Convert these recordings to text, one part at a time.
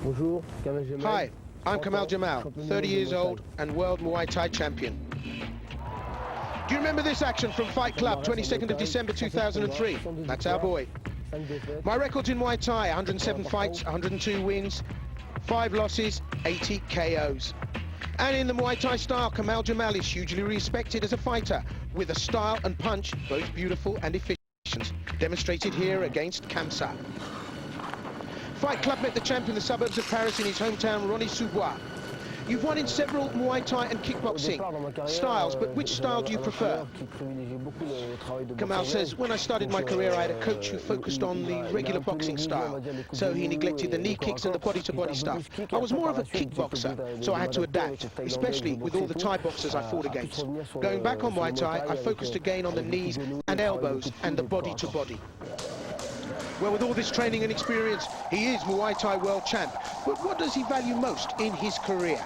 Bonjour, Kamel Jemel. Hi, I'm Kamel Jemel, 30 years old and World Muay Thai champion. Do you remember this action from Fight Club, 22nd of December 2003? That's our boy. My records in Muay Thai, 107 fights, 102 wins, 5 losses, 80 KOs. And in the Muay Thai style, Kamel Jemel is hugely respected as a fighter, with a style and punch both beautiful and efficient, demonstrated here against Kamel. Fight Club met the champ in the suburbs of Paris in his hometown, Rosny-sous-Bois. You've won in several Muay Thai and kickboxing styles, but which style do you prefer? Kamel says, when I started my career, I had a coach who focused on the regular boxing style, so he neglected the knee kicks and the body-to-body stuff. I was more of a kickboxer, so I had to adapt, especially with all the Thai boxers I fought against. Going back on Muay Thai, I focused again on the knees and elbows and the body-to-body. Well, with all this training and experience, he is Muay Thai world champ. But what does he value most in his career?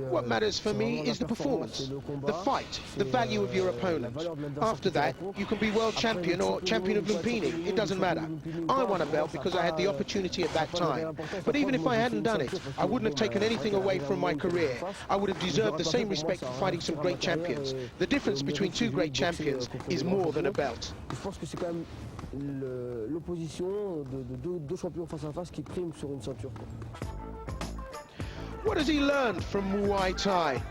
What matters for me is the performance, the fight, the value of your opponent. After that, you can be world champion or champion of Lumpini. It doesn't matter. I won a belt because I had the opportunity at that time. But even if I hadn't done it, I wouldn't have taken anything away from my career. I would have deserved the same respect for fighting some great champions. The difference between two great champions is more than a belt. L'opposition de deux champions face à face qui prime sur une ceinture. What has he learned from Muay Thai?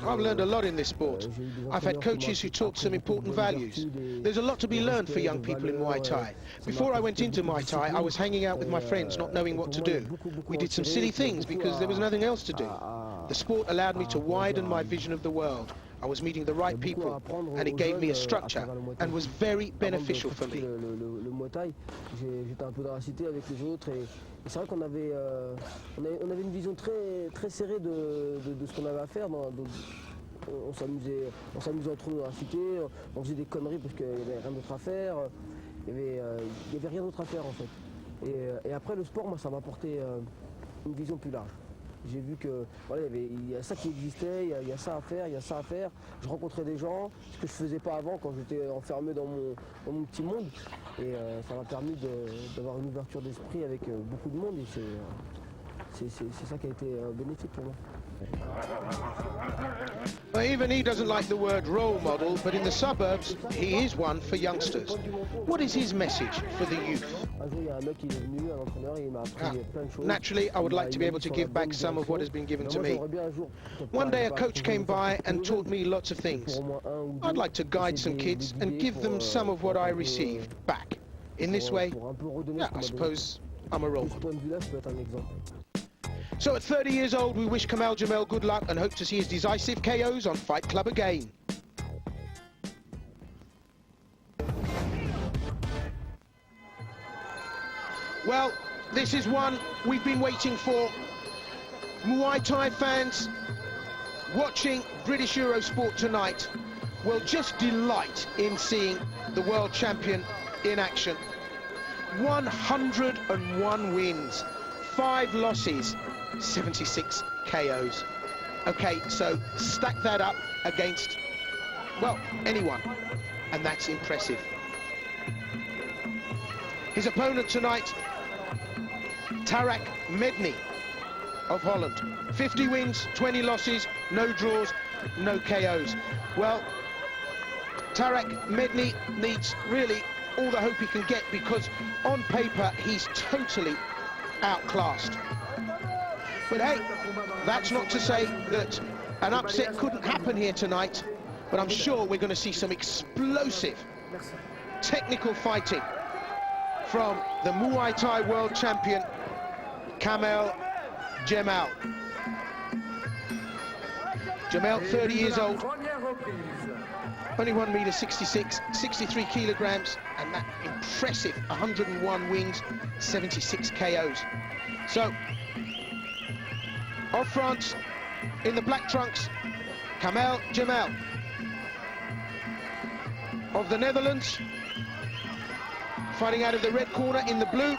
I've learned a lot in this sport. I've had coaches who taught some important values. There's a lot to be learned for young people in Muay Thai. Before I went into Muay Thai, I was hanging out with my friends, not knowing what to do. We did some silly things because there was nothing else to do. The sport allowed me to widen my vision of the world. I was meeting the right people, and it gave me a structure, and was very beneficial for me. C'est vrai qu'on avait, on avait une vision très serrée de ce qu'on avait à faire. On s'amusait entre nous dans la cité, on faisait des conneries parce qu'il n'y avait rien d'autre à faire. Il y avait rien d'autre à faire en fait. Et après le sport, moi, ça m'a apporté une vision plus large. J'ai vu que voilà, il y a ça qui existait, il y a ça à faire, il y a ça à faire. Je rencontrais des gens, ce que je faisais pas avant quand j'étais enfermé dans mon petit monde. Et ça m'a permis d'avoir une ouverture d'esprit avec beaucoup de monde. Et c'est ça qui a été bénéfique pour moi. Well, even he doesn't like the word role model, but in the suburbs, he is one for youngsters. What is his message for the youth? Naturally, I would like to be able to give back some of what has been given to me. One day a coach came by and taught me lots of things. I'd like to guide some kids and give them some of what I received back. In this way, yeah, I suppose I'm a role model. So at 30 years old, we wish Kamel Jemel good luck and hope to see his decisive KOs on Fight Club again. Well, this is one we've been waiting for. Muay Thai fans watching British Eurosport tonight will just delight in seeing the world champion in action. 101 wins, 5 losses, 76 KOs. Okay, so stack that up against, well, anyone, and that's impressive. His opponent tonight, Tarek Medni of Holland. 50 wins, 20 losses, no draws, no KOs. Well, Tarek Medni needs really all the hope he can get, because on paper he's totally outclassed. But hey, that's not to say that an upset couldn't happen here tonight, but I'm sure we're going to see some explosive technical fighting from the Muay Thai world champion, Kamel Jemel. Jemel, 30 years old, only 1 meter 66, 63 kilograms, and that impressive 101 wins, 76 KOs. So, of France, in the black trunks, Kamel Jemel. Of the Netherlands, fighting out of the red corner in the blue,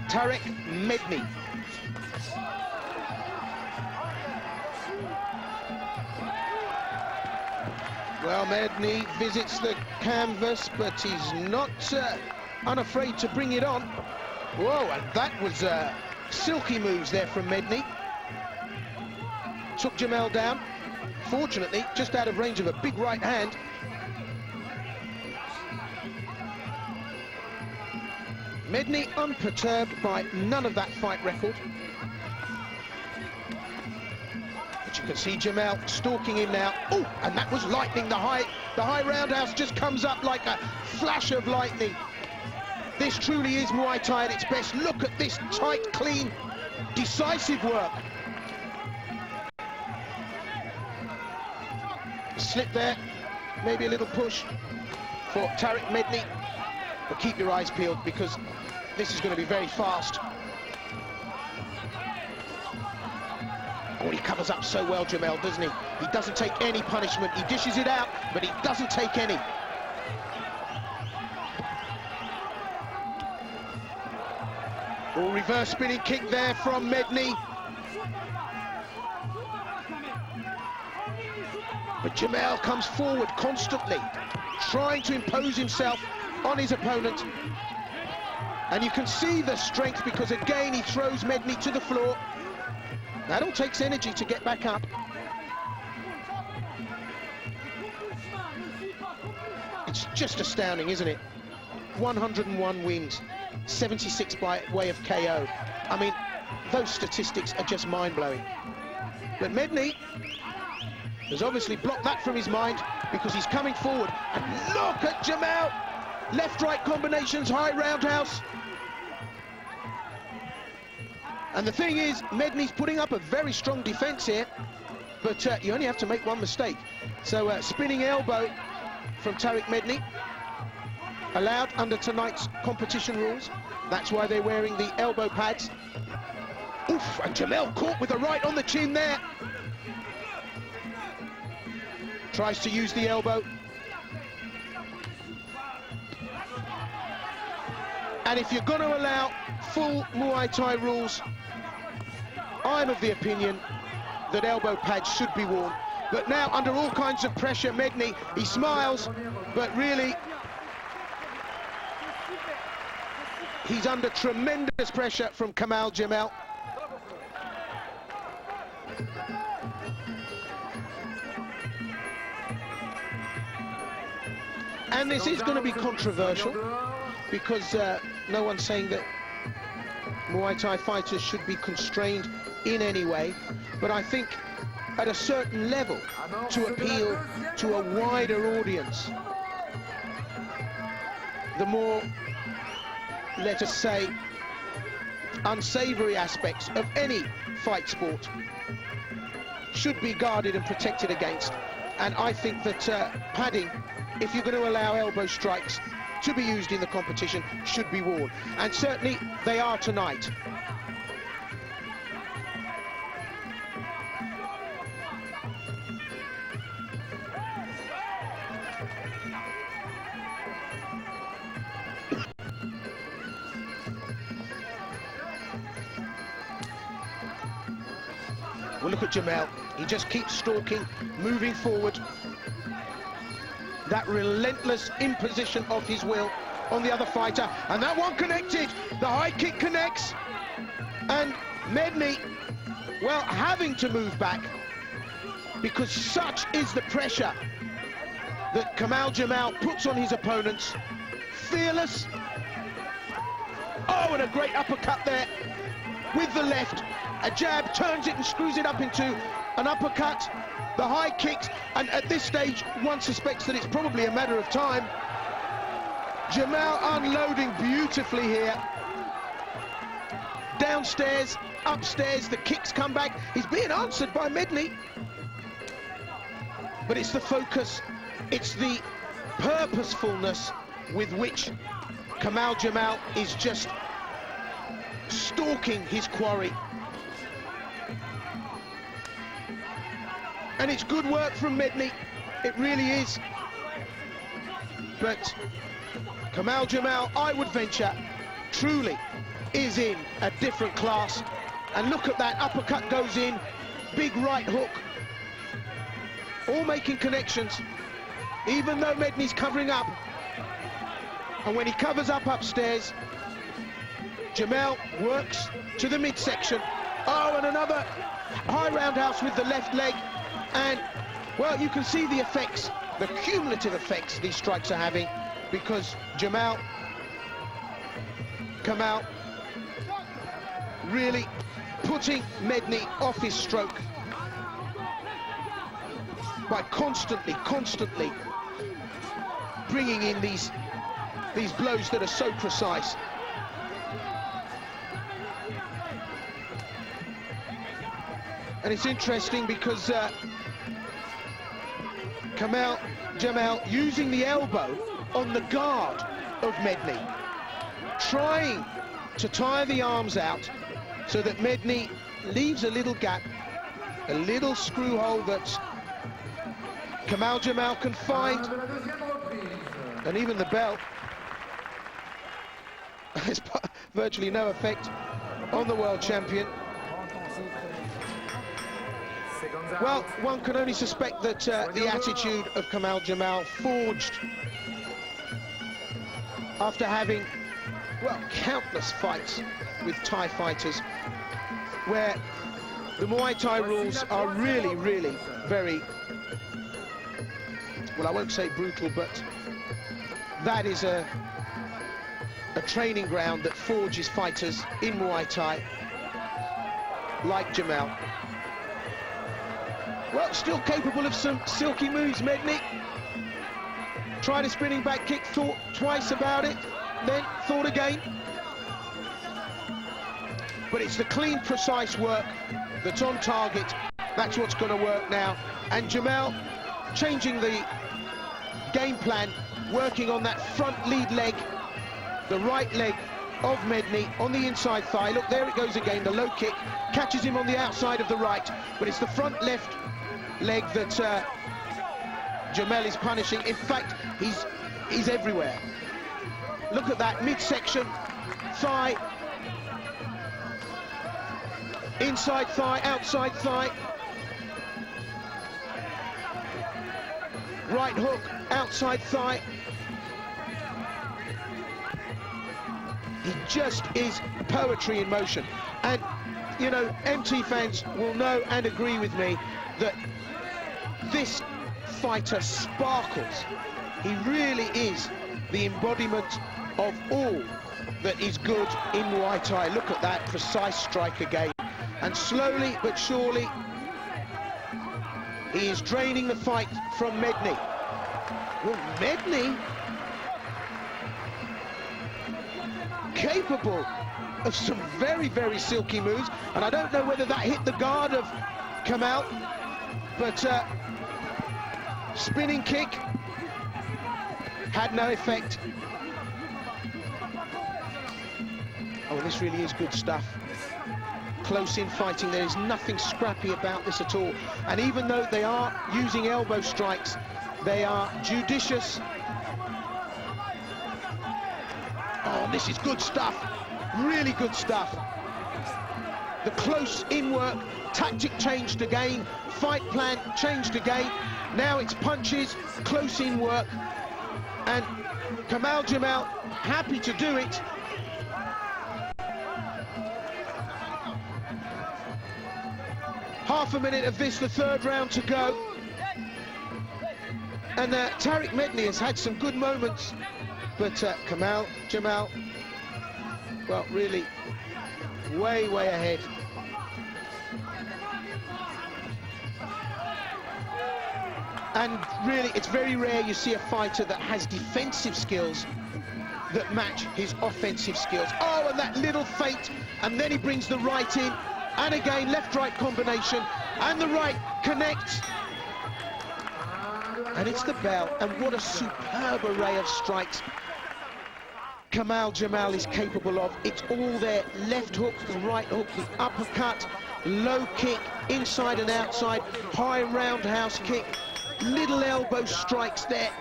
Tarek Medni. Well, Medni visits the canvas, but he's not unafraid to bring it on. Whoa, and that was silky moves there from Medni. Took Jemel down. Fortunately, just out of range of a big right hand. Medni unperturbed by none of that fight record. But you can see Jemel stalking him now. Oh, and that was lightning. The high roundhouse just comes up like a flash of lightning. This truly is Muay Thai at its best. Look at this tight, clean, decisive work. Slip there, maybe a little push for Tarek Medni. But keep your eyes peeled because this is going to be very fast. Oh, he covers up so well, Jemel, doesn't he? He doesn't take any punishment. He dishes it out, but he doesn't take any. Oh, reverse spinning kick there from Medni. But Jemel comes forward constantly, trying to impose himself on his opponent. And you can see the strength because, again, he throws Medni to the floor. That all takes energy to get back up. It's just astounding, isn't it? 101 wins, 76 by way of KO. I mean, those statistics are just mind-blowing. But Medni has obviously blocked that from his mind because he's coming forward. And look at Jemel! Left-right combinations, high roundhouse. And the thing is, Medni's putting up a very strong defense here, but you only have to make one mistake. So spinning elbow from Tarek Medni, allowed under tonight's competition rules. That's why they're wearing the elbow pads. Oof, and Jemel caught with the right on the chin there. Tries to use the elbow. And if you're going to allow full Muay Thai rules, I'm of the opinion that elbow pads should be worn. But now, under all kinds of pressure, Medni, he smiles, but really, he's under tremendous pressure from Kamel Jemel. And this is going to be controversial because no one's saying that Muay Thai fighters should be constrained in any way, but I think at a certain level, to appeal to a wider audience, the more, let us say, unsavory aspects of any fight sport should be guarded and protected against. And I think that padding, if you're going to allow elbow strikes to be used in the competition, should be worn. And certainly they are tonight. Well, look at Jemel. He just keeps stalking, moving forward. That relentless imposition of his will on the other fighter. And that one connected. The high kick connects. And Medni, well, having to move back because such is the pressure that Kamel Jemel puts on his opponents. Fearless. Oh, and a great uppercut there with the left. A jab, turns it and screws it up into an uppercut. The high kicks, and at this stage, one suspects that it's probably a matter of time. Jemel unloading beautifully here. Downstairs, upstairs, the kicks come back. He's being answered by Medni. But it's the focus, it's the purposefulness with which Kamel Jemel is just stalking his quarry. And it's good work from Medni, it really is. But Kamel Jemel, I would venture, truly is in a different class. And look at that, uppercut goes in, big right hook. All making connections. even though Medni's covering up. And when he covers up upstairs, Jemel works to the midsection. Oh, and another high roundhouse with the left leg. And, well, you can see the effects, the cumulative effects these strikes are having, because Kamel really putting Medni off his stroke by constantly bringing in these blows that are so precise. And it's interesting because Jemel using the elbow on the guard of Medni, trying to tire the arms out so that Medni leaves a little gap, a little screw hole that Jemel can find. And even the belt has virtually no effect on the world champion. Well, one can only suspect that the attitude of Jemel forged after having, well, countless fights with Thai fighters, where the Muay Thai rules are really very, well, I won't say brutal, but that is a training ground that forges fighters in Muay Thai like Jemel. Well, still capable of some silky moves, Medni. Tried a spinning back kick, thought twice about it, then thought again. But it's the clean, precise work that's on target. That's what's going to work now. And Jemel changing the game plan, working on that front lead leg, the right leg of Medni on the inside thigh. Look, there it goes again, the low kick, catches him on the outside of the right, but it's the front left leg that Jemel is punishing. In fact, he's everywhere. Look at that midsection, thigh, inside thigh, outside thigh, right hook, outside thigh. He just is poetry in motion. And, you know, MT fans will know and agree with me that this fighter sparkles. He really is the embodiment of all that is good in Muay Thai. Look at that precise strike again. And slowly but surely, he is draining the fight from Medni. Well, Medni, capable of some very silky moves, and I don't know whether that hit the guard of Kamel, but spinning kick had no effect. Oh, this really is good stuff. Close in fighting, there is nothing scrappy about this at all. And even though they are using elbow strikes, they are judicious. Oh, this is good stuff, really good stuff. The close in work, tactic changed again, fight plan changed again. Now it's punches, close in work, and Jemel happy to do it. Half a minute of this, the third round to go. And Tarek Medni has had some good moments, but Jemel, well, really way ahead. And really, it's very rare you see a fighter that has defensive skills that match his offensive skills. Oh, and that little feint, and then he brings the right in, and again, left-right combination, and the right connects. And it's the bell, and what a superb array of strikes Jemel is capable of. It's all there, left hook, the right hook, the uppercut, low kick, inside and outside, high roundhouse kick, little elbow strikes there,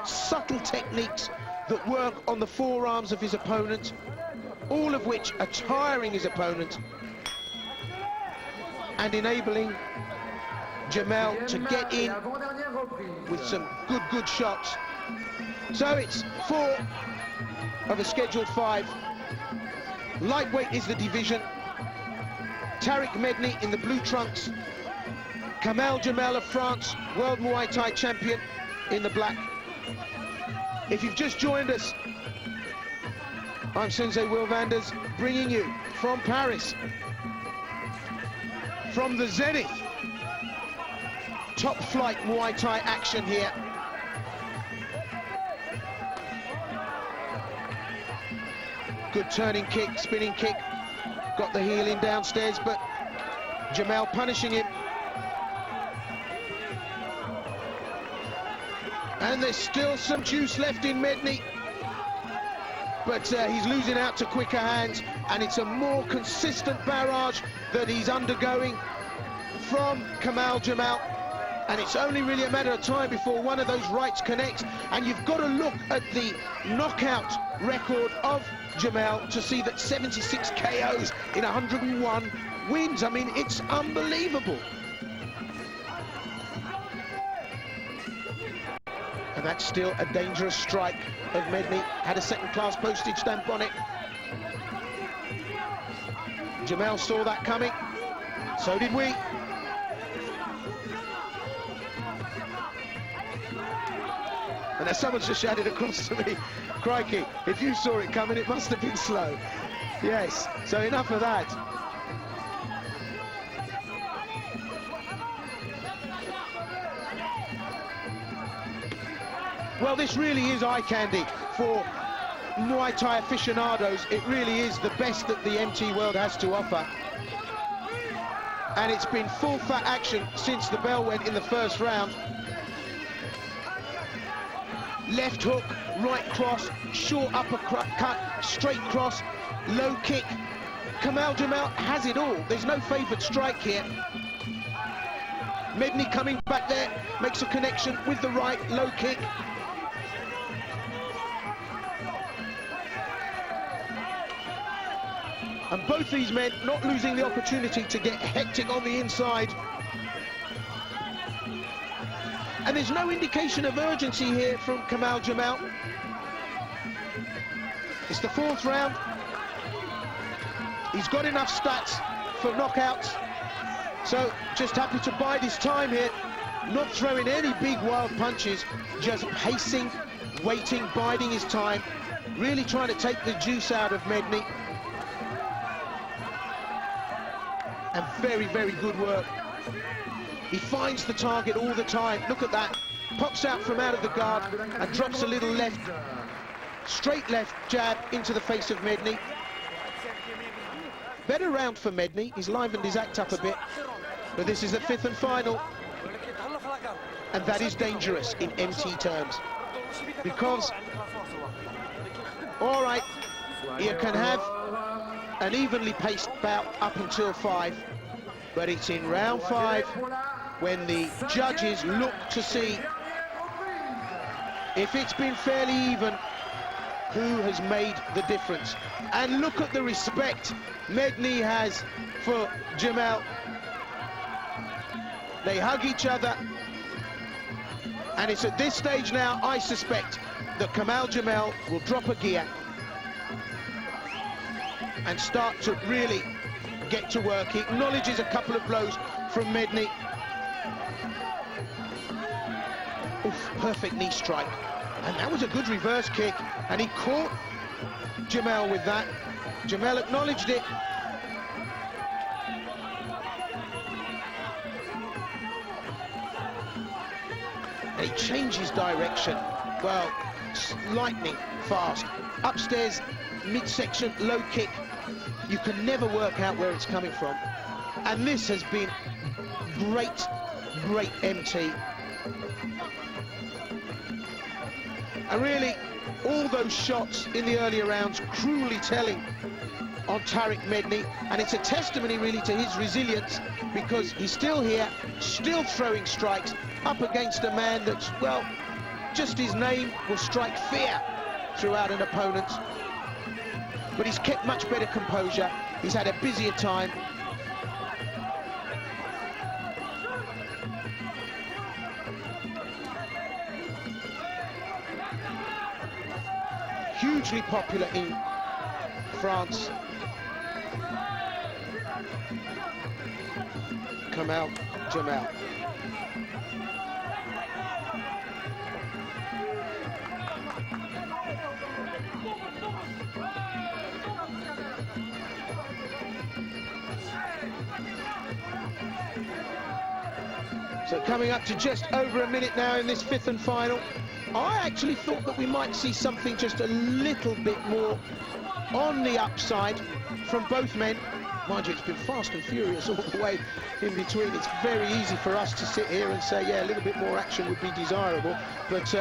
subtle techniques that work on the forearms of his opponent, all of which are tiring his opponent and enabling Jemel to get in with some good shots. So it's 4 of a scheduled 5. Lightweight is the division. Tarek Medni in the blue trunks. Kamel Jemel of France, World Muay Thai champion, in the black. If you've just joined us, I'm Sensei Will Vanders, bringing you from Paris, from the Zenith. Top flight Muay Thai action here. Good turning kick, spinning kick. Got the heel in downstairs, but Jemel punishing him. And there's still some juice left in Medni. But he's losing out to quicker hands, and it's a more consistent barrage that he's undergoing from Kamel Jemel. And it's only really a matter of time before one of those rights connects. And you've got to look at the knockout record of Jemel to see that 76 KOs in 101 wins. I mean, it's unbelievable. And that's still a dangerous strike of Medni. Had a second-class postage stamp on it. Jemel saw that coming. So did we. And as someone's just shouted across to me, crikey, if you saw it coming, it must have been slow. Yes, so enough of that. Well, this really is eye candy for Muay Thai aficionados. It really is the best that the MT world has to offer. And it's been full fat action since the bell went in the first round. Left hook, right cross, short uppercut, straight cross, low kick. Kamel Jemel has it all. There's no favoured strike here. Medni coming back there, makes a connection with the right, low kick. And both these men not losing the opportunity to get hectic on the inside. And there's no indication of urgency here from Kamel Jemel. It's the 4th round. He's got enough stats for knockouts. So just happy to bide his time here. Not throwing any big wild punches, just pacing, waiting, biding his time. Really trying to take the juice out of Medni. And very good work. He finds the target all the time. Look at that. Pops out from out of the guard and drops a little left, straight left jab into the face of Medni. Better round for Medni. He's livened his act up a bit. But this is the 5th and final. And that is dangerous in MT terms. Because, all right, you can have an evenly paced bout up until 5. But it's in round 5 when the judges look to see if it's been fairly even, who has made the difference. And look at the respect Medni has for Jemel. They hug each other. And it's at this stage now, I suspect, that Kamel Jemel will drop a gear and start to really get to work. He acknowledges a couple of blows from Medni. Oof, perfect knee strike. And that was a good reverse kick. And he caught Jemel with that. Jemel acknowledged it. And he changes direction. Well, lightning fast. Upstairs, midsection, low kick. You can never work out where it's coming from. And this has been great MT. And really, all those shots in the earlier rounds cruelly telling on Tarek Medni, and it's a testimony really to his resilience, because he's still here, still throwing strikes up against a man that's, well, just his name will strike fear throughout an opponent. But he's kept much better composure. He's had a busier time. hugely popular in France. Kamel, Jemel. So coming up to just over a minute now in this fifth and final. I actually thought that we might see something just a little bit more on the upside from both men. Mind you, it's been fast and furious all the way in between. It's very easy for us to sit here and say, yeah, a little bit more action would be desirable, but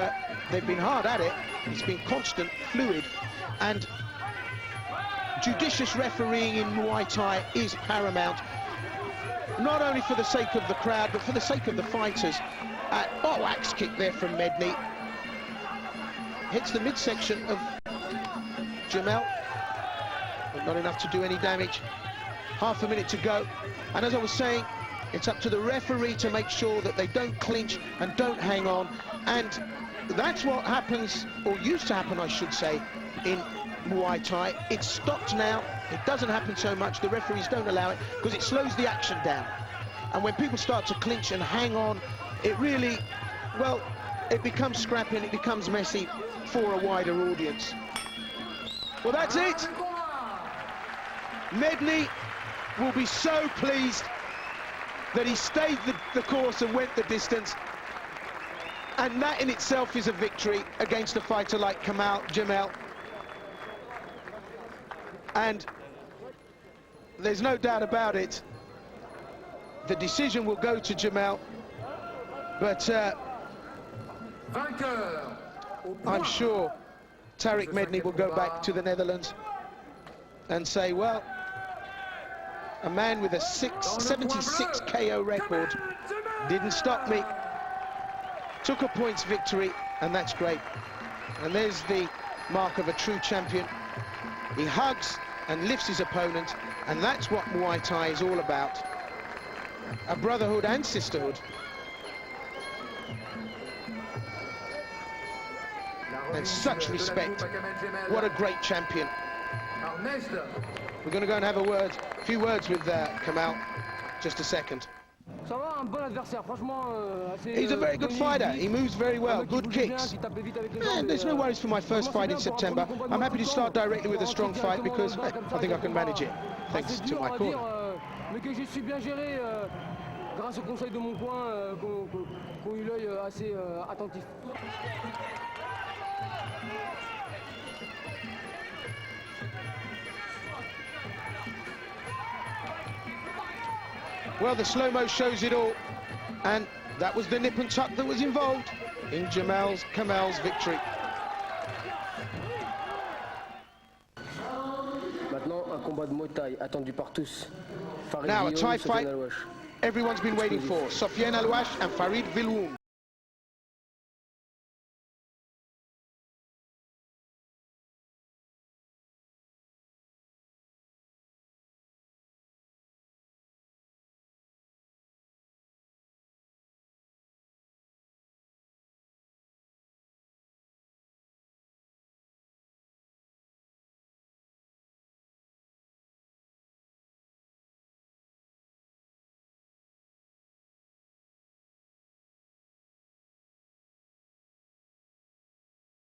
they've been hard at it. It's been constant, fluid, and judicious refereeing in Muay Thai is paramount, not only for the sake of the crowd, but for the sake of the fighters. Oh, axe kick there from Medni. Hits the midsection of Jemel, but not enough to do any damage. Half a minute to go, and as I was saying, it's up to the referee to make sure that they don't clinch and don't hang on, and that's what happens, or used to happen I should say, in Muay Thai. It's stopped now. It doesn't happen so much. The referees don't allow it because it slows the action down, and when people start to clinch and hang on, it really, well, it becomes scrappy and it becomes messy for a wider audience. Well, that's it. Medni will be so pleased that he stayed the course and went the distance, and that in itself is a victory against a fighter like Jemel. And there's no doubt about it, the decision will go to Jemel, but I'm sure Tarek Medni will go back to the Netherlands and say, well, a man with a 76 KO record didn't stop me, took a points victory, and that's great. And there's the mark of a true champion. He hugs and lifts his opponent, and that's what Muay Thai is all about. A brotherhood and sisterhood. And such respect. What a great champion. We're going to go and have a few words with Kamel. Just a second. He's a very good fighter. He moves very well. Good kicks. And there's no worries for my first fight in September. I'm happy to start directly with a strong fight because I think I can manage it, thanks to my corner. Grâce au conseil de mon coin, qui ont eu l'œil assez attentif. Well, the slow-mo shows it all, and that was the nip and tuck that was involved in Kamel's victory. Maintenant, un combat de Muay Thai attendu par tous. Now, a Thai fight everyone's been waiting for. Sofiane Alouache and Farid Vilwoum.